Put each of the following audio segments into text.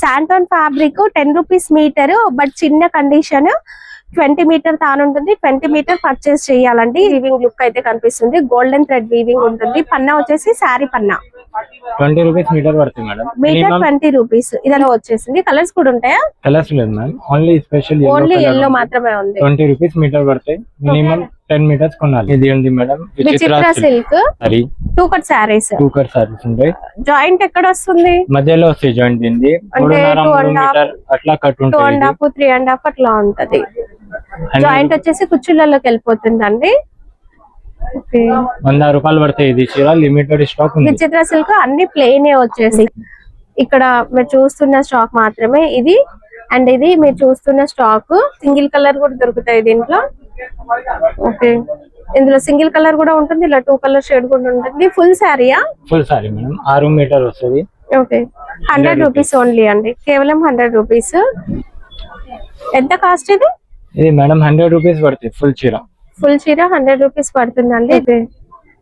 శాంటోన్ fabric 10 rupees metre, but చిన్న condition 20 metre తానుంటుంది. 20 metre purchase చేయాలండి. వీవింగ్ లుక్ అయితే కనిపిస్తుంది. గోల్డెన్ థ్రెడ్ వీవింగ్ ఉంటుంది. పన్నా వచ్చేసి శారీ పన్నా 20 రూపీస్ మీటర్ పడుతుంది మేడం. Metre 20 rupees. ఇదలో వచ్చేసింది. కలర్స్ కూడా ఉంటాయా? కలర్స్ లేదు madam, only special only yellow మాత్రమే ఉంది. 20 రూపీస్ మీటర్ పడతాయి. మినిమం 10 మీటర్స్ కొనాలి. ఇది ఉంది madam Vichitra silk sari, 2 cut saris. 2 cut saris ఉంటాయి. జాయింట్ ఎక్కడ వస్తుంది? మధ్యలో వస్తాయి జాయింట్. దీనిది 3.5 మీటర్ అట్లా కట్ ఉంటుంది. 2.5 3.5 అట్లా ఉంటది. జాయింట్ వచ్చేసి కుచ్చులలోకి వెళ్ళిపోతుందండి. 100 రూపాయలు పడతాయి. ఇది చీర లిమిటెడ్ స్టాక్ ఉంది. విచిత్ర సిల్క్ అన్ని ప్లెయిన్ వచ్చేసి ఇక్కడ మీరు చూస్తున్న స్టాక్ మాత్రమే ఇది. అండ్ ఇది మీరు చూస్తున్న స్టాక్ సింగిల్ కలర్ కూడా దొరుకుతాయి దీంట్లో. ఓకే, ఇందులో సింగిల్ కలర్ కూడా ఉంటుంది, ఇలా 2 కలర్ షేడ్ కూడా ఉంటుంది. ఫుల్ శారీయా? ఫుల్ శారీ మేడం, 6 మీటర్ వస్తుంది. ఓకే, 100 రూపీస్ ఓన్లీ అండి, కేవలం 100 రూపీస్. ఎంత కాస్ట్ ఇది? ఇది మేడం 100 రూపీస్ పడుతుంది. ఫుల్ చీర 100 రూపీస్ పడుతుందండి.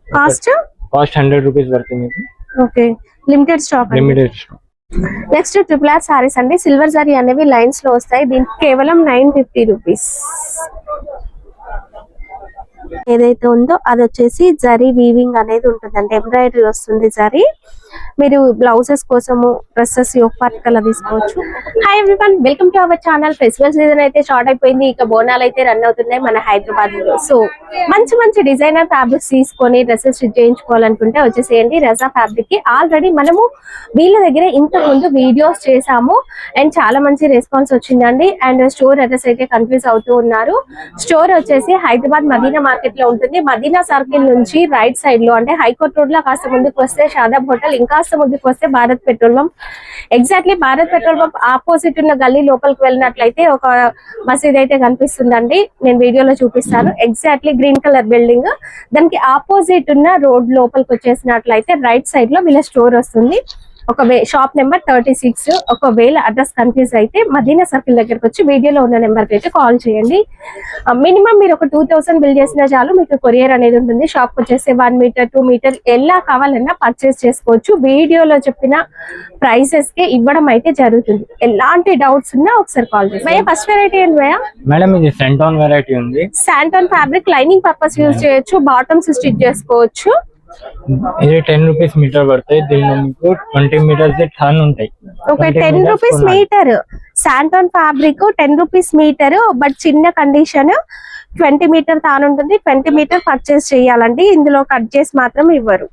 కాస్ట్ 100 రూపీస్ పడుతుంది. Okay, limited stock. Next triple R saris అండి. సిల్వర్ జరీ అనేవి లైన్స్ లో వస్తాయి. దీనికి కేవలం 950 రూపీస్. ఏదైతే ఉందో అది వచ్చేసి జరీ వీవింగ్ అనేది ఉంటుందండి. ఎంబ్రాయిడరీ వస్తుంది జరీ. మీరు బ్లౌజెస్ కోసము, డ్రెస్సెస్, యోగ్ పార్టికల్ తీసుకోవచ్చు. Hi everyone, welcome to our channel. Festival season అయితే స్టార్ట్ అయిపోయింది. ఇక బోనాలు అయితే రన్ అవుతున్నాయి మన హైదరాబాద్ లో. సో మంచి మంచి డిజైనర్ ఫ్యాబ్రిక్స్ తీసుకొని డ్రెస్సెస్ స్టిచ్ చేయించుకోవాలనుకుంటే వచ్చేసేయండి రజా ఫ్యాబ్రిక్ కి. ఆల్రెడీ మనము వీళ్ళ దగ్గర ఇంతకు ముందు వీడియోస్ చేసాము అండ్ చాలా మంచి రెస్పాన్స్ వచ్చిందండి. అండ్ స్టోర్ అడ్రస్ అయితే కన్ఫ్యూజ్ అవుతూ ఉన్నారు. స్టోర్ వచ్చేసి హైదరాబాద్ మదీనా మార్కెట్ లో ఉంటుంది. మదీనా సర్కిల్ నుంచి రైట్ సైడ్ లో, అంటే హైకోర్ట్ రోడ్ లో కాస్త ముందుకు వస్తే షాదాబ్ హోటల్, ఇంకాస్త ముందుకు వస్తే Bharat petrol pump. Exactly Bharat petrol pump opposite ఉన్న గల్లీ లోపలికి వెళ్ళినట్లయితే ఒక మసీద్ అయితే కనిపిస్తుందండి. నేను వీడియోలో చూపిస్తాను. ఎగ్జాక్ట్లీ గ్రీన్ కలర్ బిల్డింగ్, దానికి ఆపోజిట్ ఉన్న రోడ్ లోపలికి వచ్చేసినట్లయితే రైట్ సైడ్ లో వీళ్ళ స్టోర్ వస్తుంది. Shop number 36. ఒకవేళ అడ్రస్ కన్ఫ్యూజ్ అయితే మదీనా సర్కిల్ దగ్గరకు వచ్చి వీడియోలో ఉన్న నెంబర్ కి అయితే కాల్ చేయండి. మినిమం మీరు ఒక 2000 బిల్ చేసినా చాలు, మీకు కొరియర్ అనేది ఉంటుంది. షాప్ వచ్చేసి 1 మీటర్ 2 మీటర్ ఎలా కావాలన్నా పర్చేస్ చేసుకోవచ్చు. వీడియోలో చెప్పిన ప్రైసెస్ కి ఇవ్వడం అయితే జరుగుతుంది. ఎలాంటి డౌట్స్ ఉన్నా ఒకసారి కాల్ చేయండి. ఫస్ట్ వెరైటీ ఏంటి మేడం? ఇది శాంటోన్ వెరైటీ ఉంది. శాంటోన్ ఫ్యాబ్రిక్ లైనింగ్ పర్పస్ యూజ్ చేయొచ్చు, బాటమ్స్ స్టిచ్ చేసుకోవచ్చు. ఇది 10 రూపీస్ మీటర్ పడతాయి. దీనిలో మీకు 20 మీటర్స్ టర్న్ ఉంటాయి. Okay, 10 rupees metre. శాంటోన్ ఫ్యాబ్రిక్ 10 రూపీస్ మీటర్, బట్ చిన్న కండిషన్ 20 మీటర్ తానుంటుంది. 20 మీటర్ పర్చేస్ చేయాలండి. ఇందులో కట్ చేసి మాత్రం ఇవ్వరు.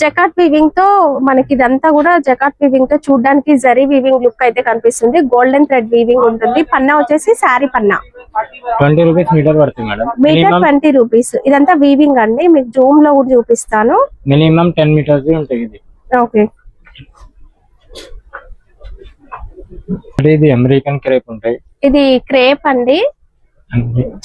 జకాట్ వీవింగ్ తో మనకి ఇదంతా కూడా జకాట్ వీవింగ్ తో చూడడానికి జరీ వీవింగ్ లుక్ అయితే కనిపిస్తుంది. గోల్డెన్ థ్రెడ్ వీవింగ్ ఉంటుంది. పన్నా వచ్చేసి శారీ పన్నా 20 రూపీస్ మీటర్ పడుతుంది మేడం. Metre 20 rupees. ఇదంతా వీవింగ్ అండి, మీకు జూమ్ లో కూడా చూపిస్తాను. మినిమం 10 మీటర్స్ ఉంటాయి ఇది. ఓకే, ఇది అమెరికన్ క్రేప్ ఉంటాయి. ఇది క్రేప్ అండి,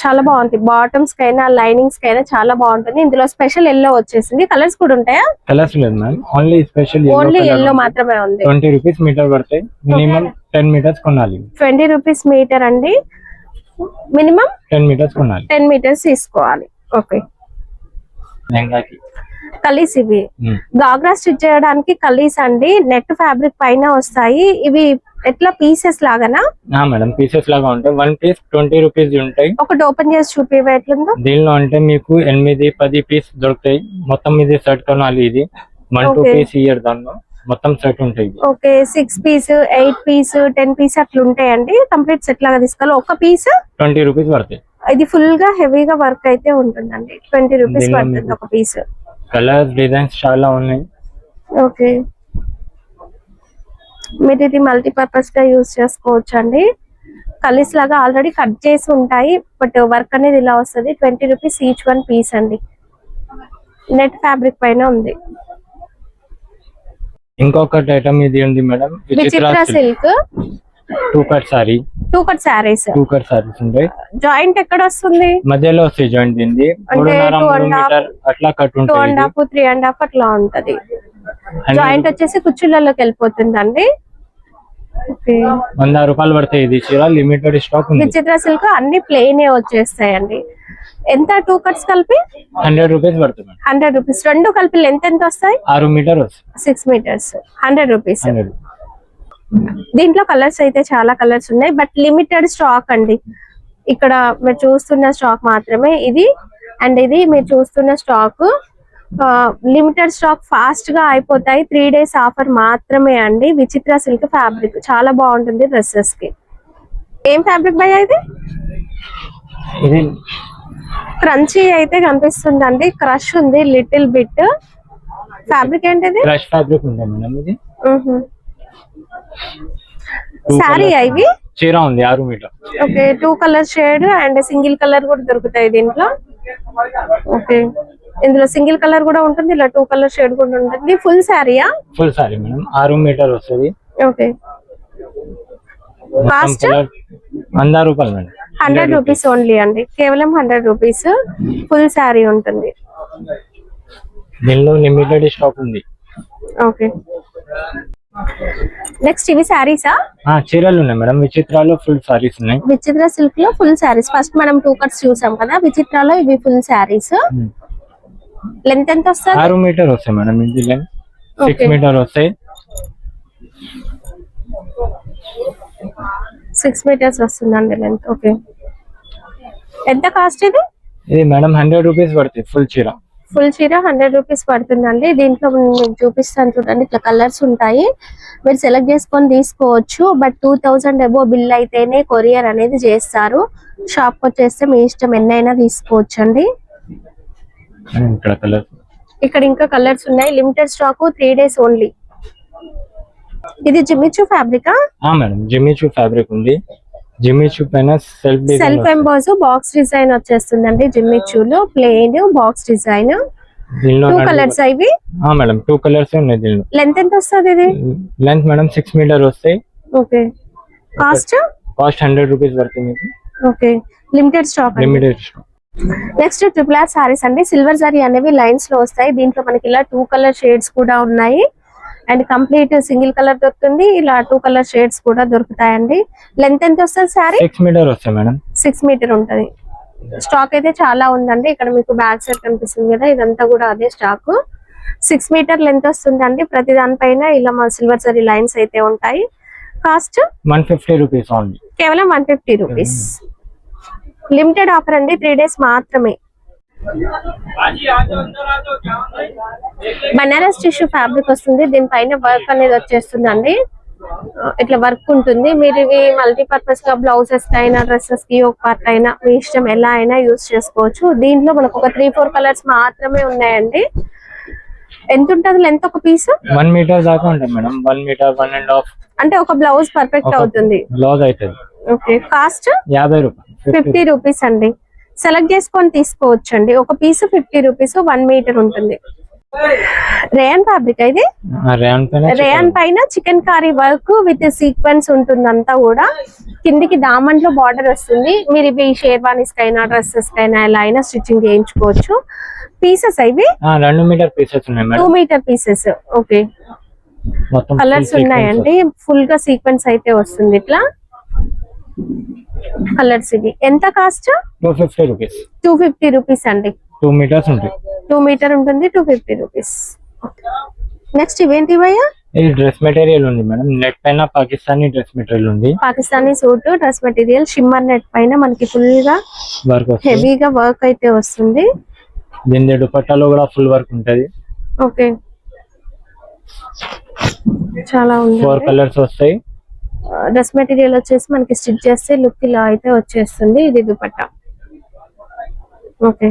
చాలా బాగుంది. బాటమ్స్ కైనా లైనింగ్స్ కైనా చాలా బాగుంటుంది. ఇందులో స్పెషల్ ఎల్లో వచ్చేసింది. కలర్స్ కూడా ఉంటాయా? కలర్స్ లేదు ma'am, only special only yellow మాత్రమే ఉంది. 20 రూపీస్ మీటర్ పడతాయి. మినిమం 10 మీటర్స్ కొనాలి. 20 రూపీస్ మీటర్ అండి, మినిమం 10 మీటర్స్ కొనాలి. 10 మీటర్స్ తీసుకోవాలి. ఓకే, కలీస్ ఇవి గాగ్రా స్టిచ్ చేయడానికి కలీస్ అండి. నెట్ ఫ్యాబ్రిక్ పైన వస్తాయి. ఇవి ఎట్లా పీసెస్ లాగానా? మేడం, పీసెస్ లాగా ఉంటాయి. 1 పీస్ 20 రూపీస్ ఉంటాయి. ఒకటి ఓపెన్ చేసి చూపివే ఎట్లుందో. దీనిలో అంటే మీకు 8-10 పీస్ దొరుకుతాయి. మొత్తం ఇది సెట్ కొనాలి. ఇది 1-2 పీస్ ఇయర్ దానిలో మొత్తం సెట్ ఉంటాయి. ఓకే, 6 పీస్ 8 పీస్ 10 పీస్ అట్లా ఉంటాయండి. కంప్లీట్ సెట్ లాగా తీసుకోవాలి. ఒక పీస్ 20 రూపీస్ పడతాయి. ఇది ఫుల్ గా హెవీగా వర్క్ అయితే ఉంటుందండి. 20 రూపీస్ పడుతుంది ఒక పీస్. కలర్స్ డిజైన్స్ చాలా ఉన్నాయి. ఓకే, మీరు ఇది మల్టీపర్పస్ గా యూజ్ చేసుకోవచ్చు అండి. కలీస్ లాగా ఆల్రెడీ కట్ చేసి ఉంటాయి, బట్ వర్క్ అనేది ఇలా వస్తుంది. 20 రూపీస్ ఈచ్ 1 పీస్ అండి. నెట్ ఫ్యాబ్రిక్ పైన ఉంది. ఇంకొకటి ఐటమ్ ఇది ఉంది madam, Vichitra silk 2 cut sorry. 2 cut saris. 2 cut saris ఉంటాయి. జాయింట్ ఎక్కడ వస్తుంది? మధ్యలో వస్తాయి జాయింట్. దీనిది 3.5 మీటర్ అట్లా కట్ ఉంటుంది. 2.5 3.5 అట్లా ఉంటది. జాయింట్ వచ్చేసి కుచ్చులలోకి వెళ్ళిపోతుందండి. ఓకే 100 రూపాయలు పడతాయి. ఇది చీర లిమిటెడ్ స్టాక్ ఉంది. విచిత్ర సిల్క్ అన్ని ప్లెయిన్ వచ్చేస్తాయండి. ఎంత 2 కట్స్ కలిపి 100 రూపీస్ పడుతుంది. 100 రూపీస్. రెండు కలిపి లెంత్ ఎంత వస్తాయి? 6 మీటర్ వస్తుంది. 6 మీటర్స్ 100 రూపీస్. 100. దీంట్లో కలర్స్ అయితే చాలా కలర్స్ ఉన్నాయి, బట్ లిమిటెడ్ స్టాక్ అండి. ఇక్కడ మీరు చూస్తున్న స్టాక్ మాత్రమే ఇది. అండ్ ఇది మీరు చూస్తున్న స్టాక్ లిమిటెడ్ స్టాక్, ఫాస్ట్ గా అయిపోతాయి. 3 days ఆఫర్ మాత్రమే అండి. విచిత్ర సిల్క్ ఫ్యాబ్రిక్ చాలా బాగుంటుంది డ్రెస్సెస్ కి. ఏం ఫ్యాబ్రిక్ భయ్యా ఇది? ఇది క్రంచీ అయితే కనిపిస్తుందండి. క్రష్ ఉంది లిటిల్ బిట్. ఫ్యాబ్రిక్ ఏంటిది? క్రష్ ఫ్యాబ్రిక్ ఉంది మేడం. ఇది సారీ ఇవి చీర ఉంది 6 meter. Okay 2 colour shade and single colour కూడా దొరుకుతాయి దీంట్లో. ఓకే ఇందులో సింగిల్ కలర్ కూడా ఉంటుంది, ఇలా 2 కలర్ షేడ్ కూడా ఉంటుంది. ఫుల్ సారీయా? Full sari madam. 6 మీటర్ వస్తుంది. ఓకే కాస్ట్ 100 రూపాయలు మేడం. 100 రూపీస్ ఓన్లీ అండి, కేవలం 100 రూపీస్ ఫుల్ సారీ ఉంటుంది. దీనిలో లిమిటెడ్ స్టాక్ ఉంది. ఓకే నెక్స్ట్ ఇవి సారీసా? చీరలు ఉన్నాయి మేడం. విచిత్రాలో ఫుల్ సారీస్ ఉన్నాయి. విచిత్ర సిల్క్ లో ఫుల్ సారీస్. ఫస్ట్ మనం 2 కట్స్ చూసాం కదా, విచిత్రాలో ఇవి ఫుల్ సారీస్. లెంత్ ఎంత వస్తుంది? 6 మీటర్ వస్తాయి మేడం. ఇది లెంత్ 6 మీటర్ వస్తాయి. 6 మీటర్స్ వస్తుందండి లెంత్. ఓకే ఎంత కాస్ట్ ఇది? ఇది మేడం 100 రూపీస్ పడుతుంది ఫుల్ చీర. ఫుల్ చీర 100 రూపీస్ పడుతుందండి. దీంట్లో మీకు చూపిస్తాను చూడండి, ఇట్లా కలర్స్ ఉంటాయి. మీరు సెలెక్ట్ చేసుకొని తీసుకోవచ్చు. బట్ 2000 అబో బిల్ అయితేనే కొరియర్ అనేది చేస్తారు. షాప్ వచ్చేస్తే మీ ఇష్టం ఎన్నైనా తీసుకోవచ్చు అండి. ఇక్కడ ఇంకా కలర్స్ ఉన్నాయి. Limited stock, 3 days only. ఇది జిమ్మిచూ ఫ్యాబ్రికా? మేడం జిమ్మిచూ ఫ్యాబ్రిక్ ఉంది. జిమ్మిచూ పైన సెల్ఫ్ ఎంబోస్ బాక్స్ డిజైన్ వచ్చేస్తుందండి. జిమ్మిచూలో ప్లెయిన్ బాక్స్ డిజైన్. 2 కలర్స్ ఇవి? మేడం 2 కలర్స్ ఉన్నాయి దీనిలో. లెంత్ ఎంత వస్తుంది ఇది? లెంత్ మేడం 6 మీటర్ వస్తాయి. ఓకే కాస్ట్ 100 రూపీస్ పడుతుంది. Okay limited stock. Limited stock. Next triple R saris అండి. సిల్వర్ జరీ అనేవి లైన్స్ లో వస్తాయి. దీంట్లో మనకి ఇలా 2 కలర్ షేడ్స్ కూడా ఉన్నాయి. అండ్ కంప్లీట్ సింగిల్ కలర్ దొరుకుతుంది, ఇలా 2 కలర్ షేడ్స్ కూడా దొరుకుతాయండి. లెంత్ ఎంత వస్తుంది సారీ? 6 మీటర్ వస్తాయి మేడం. 6 మీటర్ ఉంటది. స్టాక్ అయితే చాలా ఉందండి. ఇక్కడ మీకు బ్యాక్ సైడ్ కనిపిస్తుంది కదా, ఇదంతా కూడా అదే స్టాక్. 6 మీటర్ లెంత్ వస్తుందండి. ప్రతి దానిపైన ఇలా మా సిల్వర్ జరీ లైన్స్ అయితే ఉంటాయి. కాస్ట్ 150 రూపీస్ ఓన్లీ, కేవలం 150 రూపీస్. లిమిటెడ్ ఆఫర్ అండి, 3 days మాత్రమే. బనారస్ టిష్యూ ఫ్యాబ్రిక్ వస్తుంది. దీనిపైన వర్క్ అనేది వచ్చేస్తుంది అండి. ఇట్లా వర్క్ ఉంటుంది. మీరు ఇవి మల్టీపర్పస్ గా బ్లౌజెస్ కి అయినా డ్రెస్సెస్ కి ఒక పార్ట్ అయినా మీ ఇష్టం ఎలా అయినా యూజ్ చేసుకోవచ్చు. దీంట్లో మనకు ఒక 3-4 కలర్స్ మాత్రమే ఉన్నాయండి. ఎంత ఉంటుంది లెంత్ ఒక పీస్? 1 మీటర్ దాకా ఉంటుంది మేడం. 1 మీటర్ 1.5 అంటే ఒక బ్లౌజ్ పర్ఫెక్ట్ అవుతుంది. బ్లౌజ్ అవుతుంది. ఓకే కాస్ట్ 50 రూపాయలు. 50 రూపీస్ అండి. సెలెక్ట్ చేసుకొని తీసుకోవచ్చు అండి. ఒక పీస్ 50 రూపీస్, 1 మీటర్ ఉంటుంది. రేయన్ ఫ్యాబ్రిక్ ఇది. రేయన్ పైన chikankari work with sequence ఉంటుంది. అంతా కూడా కిందికి దామన్లో బార్డర్ వస్తుంది. మీరు ఇవి షేర్వానీస్ కైనా డ్రెస్సెస్ కైనా ఎలా అయినా స్టిచ్చింగ్ చేయించుకోవచ్చు. పీసెస్ ఇవి 2 మీటర్ పీసెస్ ఉన్నాయి madam. 2 meter pieces. Okay colours ఉన్నాయండి. ఫుల్ గా సీక్వెన్స్ అయితే వస్తుంది ఇట్లా కలర్స్. ఇది ఎంత కాస్ట్? 250 రూపీస్. 250 రూపీస్ అండి. 2 మీటర్స్ ఉంటాయి. 2 మీటర్ ఉంటుంది, 250 రూపీస్. నెక్స్ట్ ఇవేంటి భయ్యా? ఇది డ్రెస్ మెటీరియల్ ఉంది మేడం. నెట్ పైన పాకిస్తానీ డ్రెస్ మెటీరియల్ ఉంది. Pakistani suit dress material shimmer net పైన మనకి ఫుల్ గా వర్క్, హెవీగా వర్క్ అయితే వస్తుంది. దీని దుపట్టాలో కూడా ఫుల్ వర్క్ ఉంటది. ఓకే చాలా ఉంది. 4 కలర్స్ వస్తాయి. డ్రెస్ మెటీరియల్ వచ్చేసి మనకి స్టిచ్ చేస్తే లుక్ ఇలా అయితే వచ్చేస్తుంది. ఇది దుపట్టా. ఓకే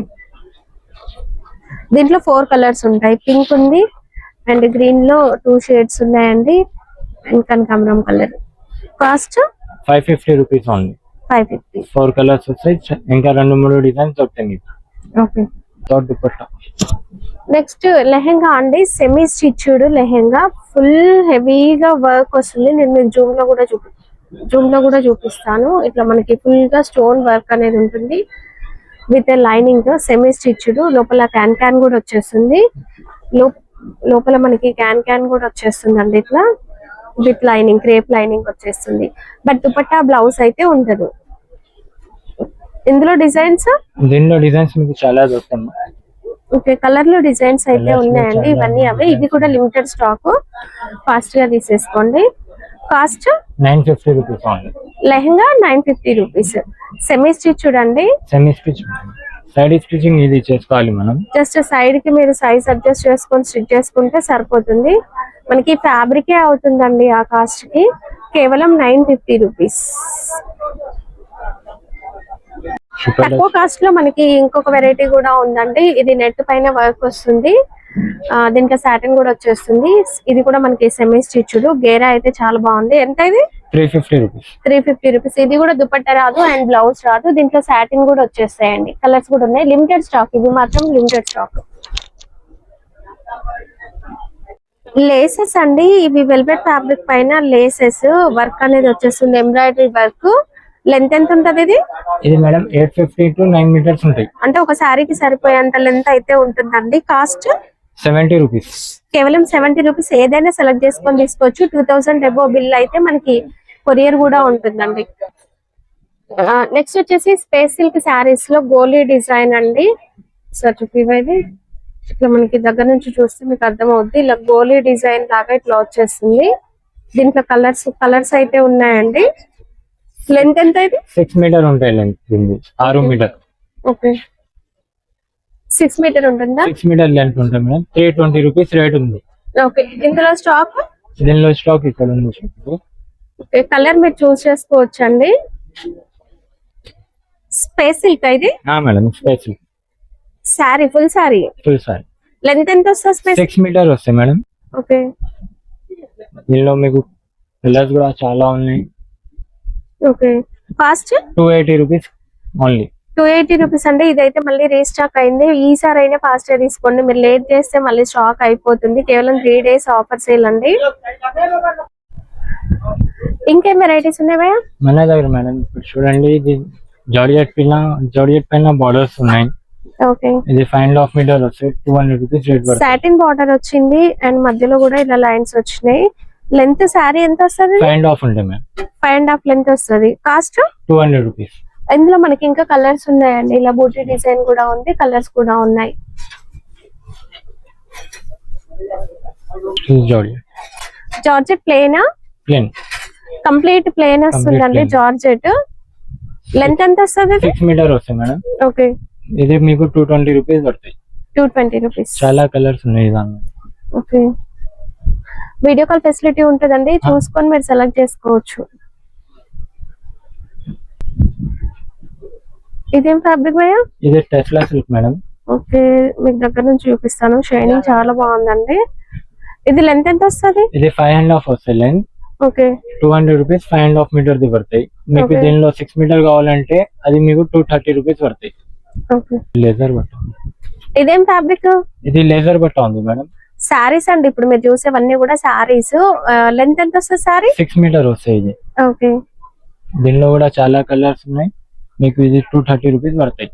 దీంట్లో 4 కలర్స్ ఉంటాయి. పింక్ ఉంది అండ్ గ్రీన్ లో 2 షేడ్స్ ఉన్నాయండి అండ్ కనకాంబరం colour. Cost 550 rupees only. 550. 4 colours వస్తాయి. ఇంకా 2-3 డిజైన్స్ దొరుకుతాయి. ఓకే దుపట్టా. నెక్స్ట్ లెహెంగా అండి. సెమీ స్టిచ్డ్ లెహెంగా, ఫుల్ హెవీగా వర్క్ వస్తుంది. నేను మీకు జూమ్ లో కూడా చూపిస్తాను. ఇట్లా మనకి ఫుల్ గా స్టోన్ వర్క్ అనేది ఉంటుంది విత్ లైనింగ్. సెమీ స్టిచ్డ్, లోపల క్యాన్ కూడా వచ్చేస్తుంది. లోపల మనకి క్యాన్ కూడా వచ్చేస్తుంది అండి. ఇట్లా విత్ లైనింగ్, క్రేప్ లైనింగ్ వచ్చేస్తుంది. బట్ దుపట్టా బ్లౌజ్ అయితే ఉండదు. ఇందులో డిజైన్స్, దీనిలో డిజైన్స్ మీకు చాలా దొరుకుతాయి. ఓకే, కలర్ లో డిజైన్స్ అయితే Colours లో ఉన్నాయండి. చాలా ఇవన్నీ అవే. ఇది కూడా లిమిటెడ్ స్టాక్, ఫాస్ట్ గా తీసేసుకోండి. Cost 950 rupees only. Lehenga 950 rupees. Semi stitch చూడండి. సెమీ స్టిచ్, సైడ్ స్టిచింగ్ ఇది చేసుకోవాలి మనం. జస్ట్ సైడ్ కి మీరు సైజ్ అడ్జస్ట్ చేసుకొని స్టిచ్ చేసుకుంటే సరిపోతుంది. మనకి ఫ్యాబ్రికే అవుతుందండి ఆ కాస్ట్ కి. కేవలం 950 రూపీస్. తక్కువ కాస్ట్ లో మనకి ఇంకొక వెరైటీ కూడా ఉందండి. ఇది నెట్ పైన వర్క్ వస్తుంది, దీంట్లో సాటిన్ కూడా వచ్చేస్తుంది. ఇది కూడా మనకి సెమీ స్టిచ్డ్, గేరా అయితే చాలా బాగుంది. ఎంత ఇది? 350 రూపీస్. 350 రూపీస్. ఇది కూడా దుపట్టా రాదు అండ్ బ్లౌజ్ రాదు. దీంట్లో సాటిన్ కూడా వచ్చేస్తాయండి. కలర్స్ కూడా ఉన్నాయి. లిమిటెడ్ స్టాక్, ఇది మాత్రం లిమిటెడ్ స్టాక్. లేసెస్ అండి, ఇవి వెల్వెట్ ఫ్యాబ్రిక్ పైన లేసెస్ వర్క్ అనేది వచ్చేస్తుంది, ఎంబ్రాయిడరీ వర్క్. లెంత్ ఎంత ఉంటది ఇది? ఇది మేడం 850 to 9 మీటర్స్ ఉంటాయి. అంటే ఒక శారీకి సరిపోయేంత లెంత్ అయితే ఉంటుందండి. Cost 70 rupees. కేవలం 70 రూపీస్. ఏదైనా సెలెక్ట్ చేసుకొని తీసుకోవచ్చు. 2000 అబోవ్ బిల్ అయితే మనకి కొరియర్ కూడా ఉంటుందండి. నెక్స్ట్ వచ్చేసి స్పేస్ సిల్క్ శారీస్ లో గోలీ డిజైన్ అండి. సార్ చూపివ్వండి. ఇట్లా మనకి దగ్గర నుంచి చూస్తే మీకు అర్థం అవుద్ది. ఇలా గోలీ డిజైన్ లాగా ఇట్లా వచ్చేస్తుంది. దీంట్లో కలర్స్ అయితే ఉన్నాయండి. లెంత్ ఎంత ఇది? 6 మీటర్ ఉంటాయి లెంత్. 6 మీటర్. ఓకే, 6 మీటర్ ఉంటుందా? 6 మీటర్ లెంత్ ఉంటుంది మేడం. 320 రూపీస్ రేట్ ఉంది. ఓకే, ఇందులో స్టాక్? దీనిలో స్టాక్ ఇక్కడ ఉంది. ఓకే, కలర్ మీరు చూస్ చేసుకోవచ్చు అండి. స్పేస్ సిల్క్ ఇది? Madam special sorry, full sorry. Full sorry. Length ఎంత వస్తుంది? స్పేస్ 6 మీటర్ వస్తాయి మేడం. ఓకే, దీనిలో మీకు కలర్స్ కూడా చాలా ఉన్నాయి. Okay, cost 280 rupees only. 280 rupees అండి. ఇదైతే మళ్ళీ రీస్టాక్ అయింది. ఈసారి అయినా ఫాస్ట్ గా తీసుకోండి, మీరు లేట్ చేస్తే మళ్ళీ స్టాక్ అయిపోతుంది. కేవలం 3 days ఆఫర్ సేల్ అండి. ఇంకేం వెరైటీస్ ఉన్నాయి మన దగ్గర మేడం? ఇప్పుడు చూడండి, ఇది జార్జెట్ పైన బార్డర్స్ ఉన్నాయి. ఓకే, ఇది 5.5 మీటర్ వస్తాయి. 200 రూపీస్ రేట్ పడుతుంది. సాటిన్ బార్డర్ వచ్చింది అండ్ మధ్యలో కూడా ఇలా లైన్స్ వచ్చినాయి. లెంత్ సారీ ఎంత వస్తుంది? 5.5 ఉంటాయి మ్యామ్. 5.5 లెంత్ వస్తుంది. Cost 200 rupees. ఇందులో మనకి ఇంకా కలర్స్ ఉన్నాయండి. ఇలా బూటీ డిజైన్ కూడా ఉంది, కలర్స్ కూడా ఉన్నాయి. జార్జెట్ ప్లేనా? ప్లేన్, కంప్లీట్ ప్లేన్ వస్తుందండి జార్జెట్. లెంత్ ఎంత వస్తుంది? 6 మీటర్ వస్తాయి మేడం. ఓకే, ఇది మీకు 220 రూపీస్ పడతాయి. 220 రూపీస్. చాలా కలర్స్ ఉన్నాయి దానిలో. ఓకే, వీడియో కాల్ ఫెసిలిటీ ఉంటుందండి, చూసుకొని మీరు సెలెక్ట్ చేసుకోవచ్చు. ఇదేం ఫ్యాబ్రిక్ భయ్యా? ఇది టెస్లా సిల్క్ మేడం. ఓకే, మీకు దగ్గర నుంచి చూపిస్తాను. షైనింగ్ చాలా బాగుందండి. ఇది లెంత్ ఎంత వస్తుంది? ఇది 5.5 వస్తాయి లెంత్. Okay, 200 rupees. 5.5 మీటర్ ది పడతాయి మీకు. Okay. దీనిలో 6 మీటర్ కావాలంటే అది మీకు 230 రూపీస్ పడతాయి. ఓకే, లేజర్ బట్ట. ఇదేం ఫ్యాబ్రిక్? ఇది లేజర్ బట్ట ఉంది మేడం. సారీస్ అండి, ఇప్పుడు మీరు చూసేవన్నీ కూడా సారీస్. లెంత్ ఎంత వస్తుంది సారీ? 6 మీటర్ వస్తాయి ఇది. ఓకే, దీనిలో కూడా చాలా కలర్స్ ఉన్నాయి మీకు. ఇది 230 రూపీస్ పడతాయి.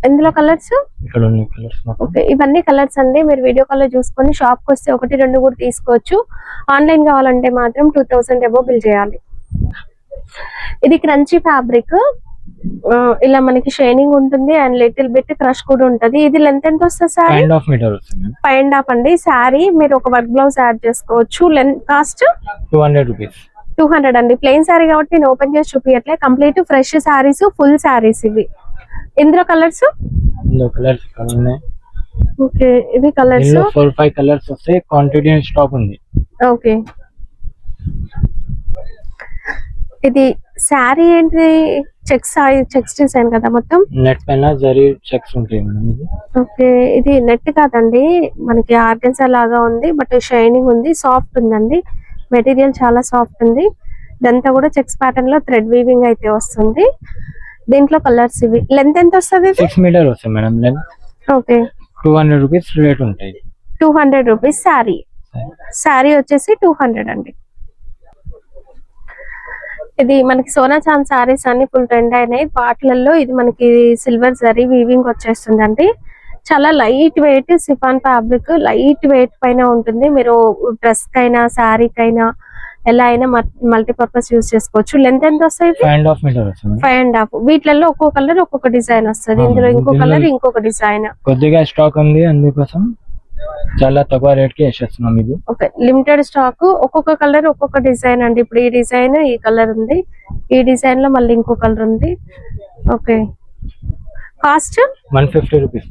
ఇందులో కలర్స్? ఇక్కడ ఉన్నాయి కలర్స్. ఓకే, ఇవన్నీ కలర్స్ అండి. మీరు వీడియో కాల్ లో చూసుకొని షాప్ కి వస్తే 1, 2 కూడా తీసుకోవచ్చు. ఆన్లైన్ కావాలంటే మాత్రం 2000 అబోవ్ బిల్ చేయాలి. ఇది క్రంచీ ఫ్యాబ్రిక్. ఇలా మనకి షైనింగ్ ఉంటుంది అండ్ లిటిల్ బిట్ క్రష్ కూడా ఉంటది. ఇది లెంత్ ఎంత వస్తుంది సారీ? 5.5 మీటర్ వస్తుంది. 5.5 అండి. సారీ మీరు ఒక వర్క్ బ్లౌజ్ యాడ్ చేసుకోవచ్చు. Length cost 200 rupees. 200 అండి. ప్లెయిన్ సారీ కాబట్టి నేను ఓపెన్ చేసి చూపించట్లే. Complete fresh saris, full saris ఇవి. ఇందులో కలర్స్? ఇందులో కలర్స్ ఇక్కడ ఉన్నాయి. ఓకే, ఇవి కలర్స్. ఇందులో 4-5 కలర్స్ వస్తాయి. క్వాంటిటీ స్టాక్ ఉంది. ఓకే, ఇది శారీ ఏంటి? చెక్స్ డిజైన్ కదా మొత్తం. నెట్ పైన జరీ చెక్స్ ఉంటాయి మేడం. ఇది ఓకే, ఇది నెట్ కాదండి, మనకి ఆర్గన్సా లాగా ఉంది. బట్ షైనింగ్ ఉంది, సాఫ్ట్ ఉందండి. మెటీరియల్ చాలా సాఫ్ట్ ఉంది. ఇదంతా కూడా చెక్స్ ప్యాటర్న్ లో థ్రెడ్ వీవింగ్ అయితే వస్తుంది. దీంట్లో కలర్స్ ఇవి. లెంత్ ఎంత వస్తుంది? 6 మీటర్ వస్తాయి madam length. Okay, 200 rupees rate ఉంటాయి. 200 రూపీస్ శారీ. శారీ వచ్చేసి 200 అండి. ఇది మనకి సోనా చాంద్ సారీస్ అన్ని ఫుల్ ట్రెండ్ అయినాయి. వాటిలలో ఇది మనకి సిల్వర్ జరీ వీవింగ్ వచ్చేస్తుందండి. చాలా light weight chiffon fabric, light weight పైన ఉంటుంది. మీరు డ్రెస్ కైనా శారీ కైనా ఎలా అయినా మల్టీపర్పస్ యూజ్ చేసుకోవచ్చు. లెంత్ ఎంత వస్తాయి? 5.5 మీటర్ వస్తుంది. 5.5. వీటిలలో ఒక్కో కలర్ ఒక్కొక్క డిజైన్ వస్తుంది. ఇందులో ఇంకో కలర్ ఇంకొక డిజైన్. కొద్దిగా స్టాక్ ఉంది, అందుకోసం చాలా తక్కువ రేట్ కి వేసేస్తున్నాం. ఇది ఓకే, లిమిటెడ్ స్టాక్. ఒక్కొక్క కలర్ ఒక్కొక్క డిజైన్ అండి. ఇప్పుడు ఈ డిజైన్ ఈ కలర్ ఉంది, ఈ డిజైన్ లో మళ్ళీ ఇంకో కలర్ ఉంది. Okay, cost 150 rupees.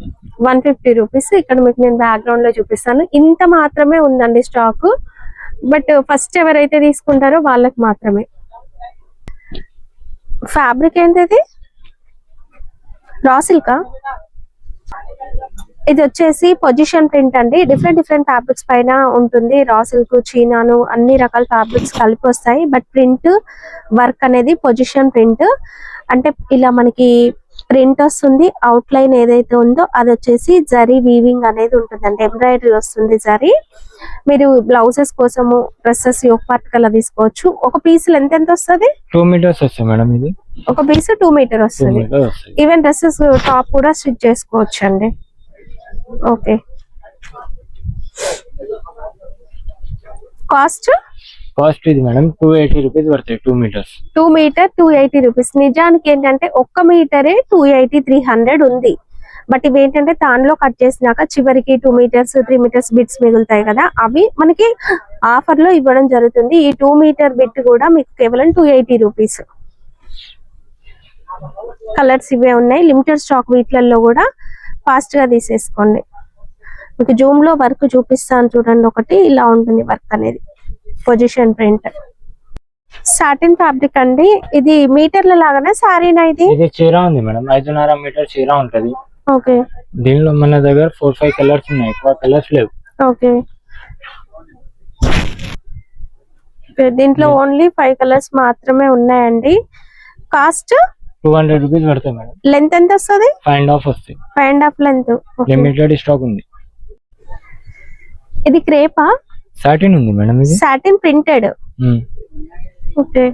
150 రూపీస్. ఇక్కడ మీకు నేను బ్యాక్గ్రౌండ్ లో చూపిస్తాను. ఇంత మాత్రమే ఉందండి స్టాక్, బట్ ఫస్ట్ ఎవరైతే తీసుకుంటారో వాళ్ళకి మాత్రమే. ఫ్యాబ్రిక్ ఏంటిది? రా సిల్కా. ఇది వచ్చేసి పొజిషన్ ప్రింట్ అండి. డిఫరెంట్ ఫ్యాబ్రిక్స్ పైన ఉంటుంది. రా సిల్క్, చీనాను అన్ని రకాల ఫ్యాబ్రిక్స్ కలిపి వస్తాయి. బట్ ప్రింట్ వర్క్ అనేది పొజిషన్ ప్రింట్ అంటే ఇలా మనకి ప్రింట్ వస్తుంది. అవుట్ లైన్ ఏదైతే ఉందో అది వచ్చేసి జరీ వీవింగ్ అనేది ఉంటుందండి. ఎంబ్రాయిడరీ వస్తుంది జరీ. మీరు బ్లౌజెస్ కోసము, డ్రెస్సెస్, యోక్ పార్ట్ కల్లా తీసుకోవచ్చు. ఒక పీస్ ఎంత వస్తుంది? 2 మీటర్స్ వస్తాయి మేడం. ఇది ఒక పీస్ 2 మీటర్ వస్తుంది. ఈవెన్ డ్రెస్సెస్ టాప్ కూడా స్టిచ్ చేసుకోవచ్చు అండి. ఓకే, కాస్ట్ ఇది మేడం 280 రూపీస్ పడతాయి. 2 మీటర్స్. 2 metre 280 rupees. నిజానికి ఏంటంటే ఒక్క మీటరే 280, 300 ఉంది. బట్ ఇవి ఏంటంటే దానిలో కట్ చేసినాక చివరికి 2 మీటర్స్ 3 మీటర్స్ బిట్స్ మిగులుతాయి కదా, అవి మనకి ఆఫర్ లో ఇవ్వడం జరుగుతుంది. ఈ 2 మీటర్ బిట్ కూడా మీకు కేవలం 280 రూపీస్. కలర్స్ ఇవే ఉన్నాయి. Limited stock. వీటిలలో కూడా ఫాస్ట్ గా తీసేసుకోండి. మీకు జూమ్ లో వర్క్ చూపిస్తాను చూడండి. ఒకటి ఇలా ఉంటుంది వర్క్ అనేది, పొజిషన్ ప్రింట్. సాటిన్ ఫ్యాబ్రిక్ అండి. ఇది మీటర్ల లాగానే సారీనా? ఇది చీర ఉంది మేడం. 5.5 మీటర్ చీర ఉంటది. ఓకే, దీనిలో మన దగ్గర 4-5 కలర్స్ ఉన్నాయి. ఎక్కువ కలర్స్ లేవు. ఓకే, దీంట్లో ఓన్లీ 5 కలర్స్ మాత్రమే ఉన్నాయండి. కాస్ట్ 200 రూపీస్ పడతాయి మేడం. లెంత్ ఎంత వస్తుంది? 5.5 వస్తాయి. 5.5 లెంత్. లిమిటెడ్ స్టాక్ ఉంది. ఇది క్రేపా? సాటిన్ ఉంది మేడం. ఇది satin printed. Okay,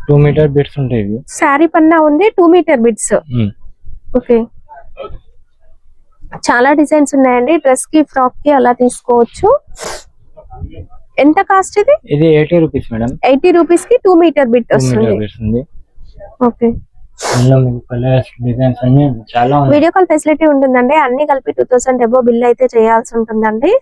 2 meter bits ఉంటాయి. ఇవి సారీ పన్నా ఉంది. 2 మీటర్ బిట్స్. ఓకే, చాలా డిజైన్స్ ఉన్నాయండి. డ్రెస్ కి, ఫ్రాక్ కి అలా తీసుకోవచ్చు. ఎంత కాస్ట్ ఇది? ఇది 80 రూపీస్ మేడం. 80 రూపీస్ కి 2 మీటర్ బిట్ వస్తుంది. ఓకే, డిజైన్స్ అన్ని చాలా. వీడియో కాల్ ఫెసిలిటీ ఉంటుందండి. అన్ని కలిపి 2000 అబోవ్ బిల్ అయితే చేయాల్సి ఉంటుందండి.